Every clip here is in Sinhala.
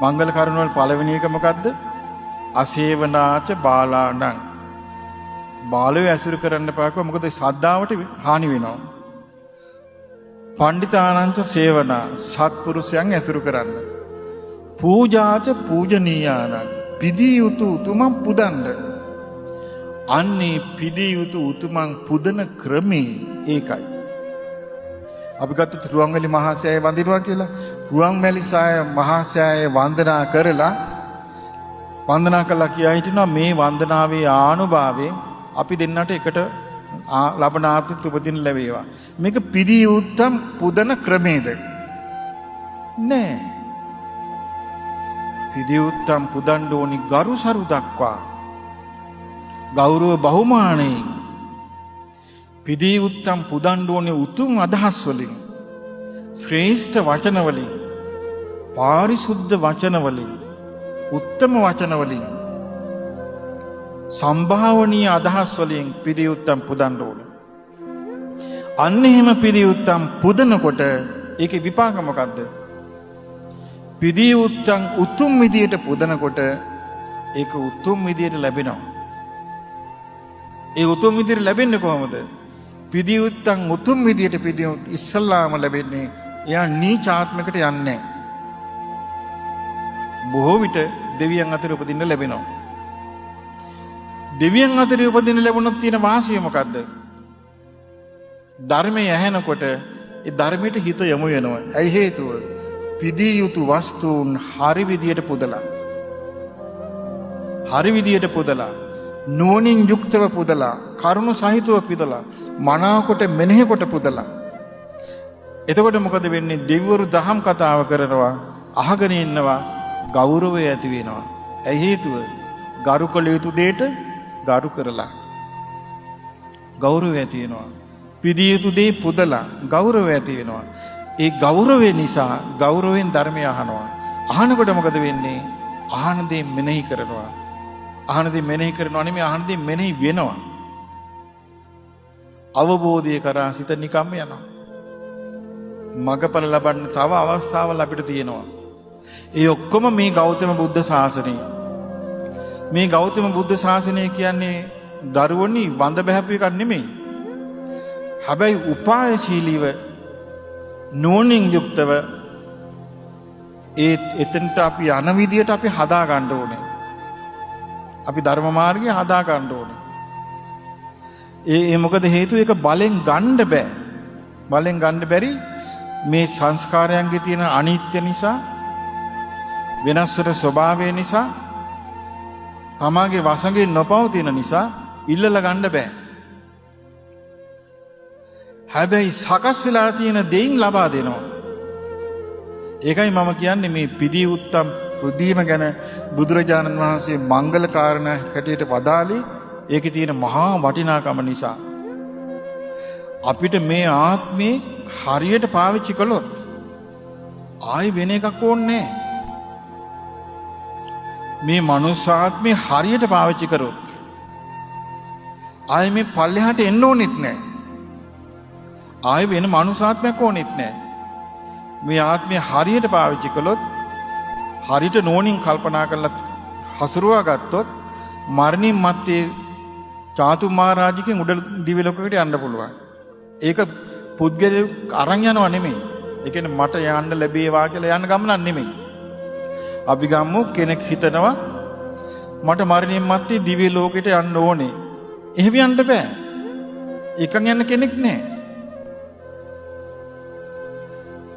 මංගල කරුණ වල පළවෙනි එක මොකද්ද? අසේවනාච බාලාණං. බාලයෝ ඇසුරු කරන්න පාකව මොකද ශ්‍රද්ධාවට හානි වෙනවා. පණ්ඩිතානංච සේවනා සත්පුරුෂයන් ඇසුරු කරන්න. පූජාච පූජනීයානං පිදී යුතු උතුමන් පුදන්න. අන්නේ පිදී යුතු උතුමන් පුදන ක්‍රමේ ඒකයි. අපි ගත්තොත් රුවන්වැලි මහා සෑය වඳිනවා කියලා. රුවන්වැලි සෑය මහා සෑය වන්දනා කරලා කියා හිටිනවා මේ වන්දනාවේ ආනුභාවයෙන් අපි දෙන්නට එකට ලබන ආත්මික උපදින ලැබේවා. මේක පිදී උත්තම් පුදන ක්‍රමේද? නෑ. පිදී උත්තම් පුදන්න ඕනි ගරුසරු දක්වා. ගෞරව බහුමානයෙන්. පිදී උත්තම් පුදන්න ඕනේ උතුම් අදහස් වලින්. ශ්‍රේෂ්ඨ වචන වලින්. පාරිශුද්ධ වචන වලින්. උත්තම වචන වලින්. සම්භාවනීය අදහස් වලින් පිදී උත්තම් පුදන්න ඕනේ. අන්න එහෙම පිදී උත්තම් පුදනකොට ඒකේ විපාක මොකද්ද? පිදී උත්තම් උතුම් විදියට පුදනකොට ඒක උතුම් විදියට ලැබෙනවා. ඒ උතුම් විදියට ලැබෙන්නේ කොහොමද? පිදී උත්තම් උතුම් විදියට පිදී ඉස්සල්ලාම ලැබෙන්නේ එයා නීචාත්මකට යන්නේ නැහැ. බොහෝ විට දෙවියන් අතර උපදින්න ලැබෙනවා. දෙවියන් අතර උපදින්න ලැබුණොත් තියෙන වාසිය මොකද්ද? ධර්මයේ ඇහෙනකොට ඒ ධර්මයට හිත යොමු වෙනවා. ඇයි හේතුව? පිදී යුතු වස්තුන් හරි විදියට පුදලා. හරි විදියට පුදලා. නුවණින් යුක්තව පුදලා. කරුණ සහිතව පුදලා. මනාකොට මෙනෙහිකොට පුදලා. එතකොට මොකද වෙන්නේ? දෙවිවරු දහම් කතාව කරනවා. අහගෙන ඉන්නවා. ගෞරවය ඇති වෙනවා. ඇයි හේතුව? ගරු කළ යුතු දෙයට ගරු කරලා. ගෞරවය ඇති වෙනවා. පිදී යුතු දේ පුදලා ගෞරවය ඇති වෙනවා. ඒ ගෞරවය නිසා ගෞරවයෙන් ධර්මය අහනවා. අහනකොට මොකද වෙන්නේ? අහන දේ මෙනෙහි කරනවා. අහන දේ මෙනෙහි කරනවා නෙමෙයි අහන දේ මෙනෙහි වෙනවා. අවබෝධය කරා සිත නිකම්ම යනවා. මගපල ලබන්න තව අවස්ථාවල් අපිට තියෙනවා. ඒ ඔක්කොම මේ ගෞතම බුද්ධ ශාසනය. මේ ගෞතම බුද්ධ ශාසනය කියන්නේ දරුවනි වඳ බහැපු එකක් නෙමෙයි. හැබැයි උපායශීලීව නුවණින් යුක්තව එතනට අපි යන විදියට අපි හදා ගන්න ඕනේ. අපි ධර්ම මාර්ගය හදා ගන්න ඕනේ. ඒ මොකද හේතුව? ඒක බලෙන් ගන්න බෑ. බලෙන් ගන්න බැරි මේ සංස්කාරයන්ගේ තියෙන අනිත්‍ය නිසා, වෙනස් වෙන ස්වභාවය නිසා, තමාගේ වසඟේ නොපවතින නිසා ඉල්ලලා ගන්න බෑ. හැබැයි සකස් වෙලා තියෙන දෙයින් ලබා දෙනවා. ඒකයි මම කියන්නේ මේ පිදී උත්තම් පුදීම ගැන බුදුරජාණන් වහන්සේ මංගල කාරණා හැටියට වදාළේ ඒකේ තියෙන මහා වටිනාකම නිසා. අපිට මේ ආත්මේ හරියට පාවිච්චි කළොත් ආයි වෙන එකක් ඕනේ නැහැ. මේ මනුස්ස ආත්මේ හරියට පාවිච්චි කරොත් ආයි මේ පල්ලෙහාට එන්න ඕනෙත් නැහැ. ආයි වෙන මනුස්ස ආත්මයක් ඕනෙත් නැහැ. මේ ආත්මය හරියට පාවිච්චි කළොත්, හරියට නෝනින් කල්පනා කරලා හසුරුවා ගත්තොත් මරණින් මත්තේ චාතු මහරජකෙන් උඩ දිව්‍ය ලෝකයකට යන්න පුළුවන්. ඒක පුද්ගලයෙක් අරන් යනවා නෙමෙයි. ඒ කියන්නේ මට යන්න ලැබේවා කියලා යන්න ගමනක් නෙමෙයි. අපි ගම්මු කෙනෙක් හිතනවා මට මරණින් මත්තේ දිව්‍ය ලෝකෙට යන්න ඕනේ. එහෙම යන්න බෑ. එකන් යන්න කෙනෙක් නෑ.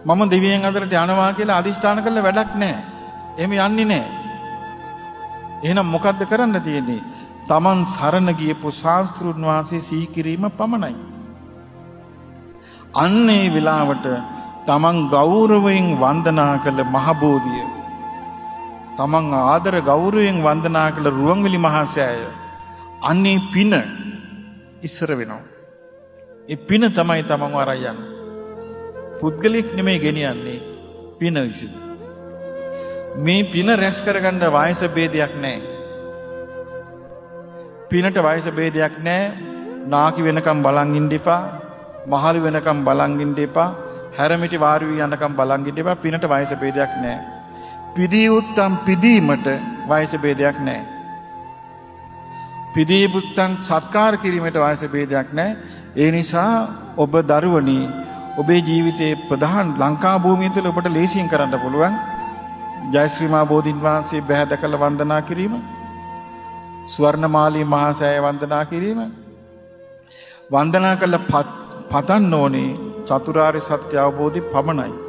මම දෙවියන් අතරට යනවා කියලා අදිෂ්ඨාන කළා වැඩක් නෑ. එහෙම යන්නේ නෑ. එහෙනම් මොකද්ද කරන්න තියෙන්නේ? තමන් සරණ ගියපු ශාස්ත්‍රුන් වහන්සේ සිහි කිරීම පමණයි. අන්නේ වෙලාවට තමන් ගෞරවයෙන් වන්දනා කළ මහ බෝධිය, තමන් ආදර ගෞරවයෙන් වන්දනා කළ රුවන්වැලි මහා සෑය, අන්නේ පින ඉස්සර වෙනවා. ඒ පින තමයි තමන්ව අරන් යන්නේ. පුද්ගලික නෙමෙයි ගෙනියන්නේ, පින විසින්. මේ පින රැස් කරගන්න වයස ભેදයක් නැහැ. පිනට වයස ભેදයක් නැහැ. නාකි වෙනකම් බලන් ඉන්න එපා. මහලු වෙනකම් බලන් ඉන්න එපා. හැරමිටි වාරු වී යනකම් බලන් ඉන්න එපා. පිනට වයස ભેදයක් නැහැ. පිදී උත්තම් පිදීමට වයස ભેදයක් නැහැ. පිදී උත්තම් සත්කාර කිරීමට වයස ભેදයක් නැහැ. ඒ නිසා ඔබ දරුවනි ඔබේ ජීවිතයේ ප්‍රධාන ලංකා භූමිය තුළ ඔබට ලේසියෙන් කරන්න පුළුවන් ජයශ්‍රී මා බෝධීන් වහන්සේ බැහැ දැකලා වන්දනා කිරීම, ස්වර්ණමාලී මහා සෑය වන්දනා කිරීම, වන්දනා කළ පතන්න ඕනේ චතුරාර්ය සත්‍ය අවබෝධි පමණයි.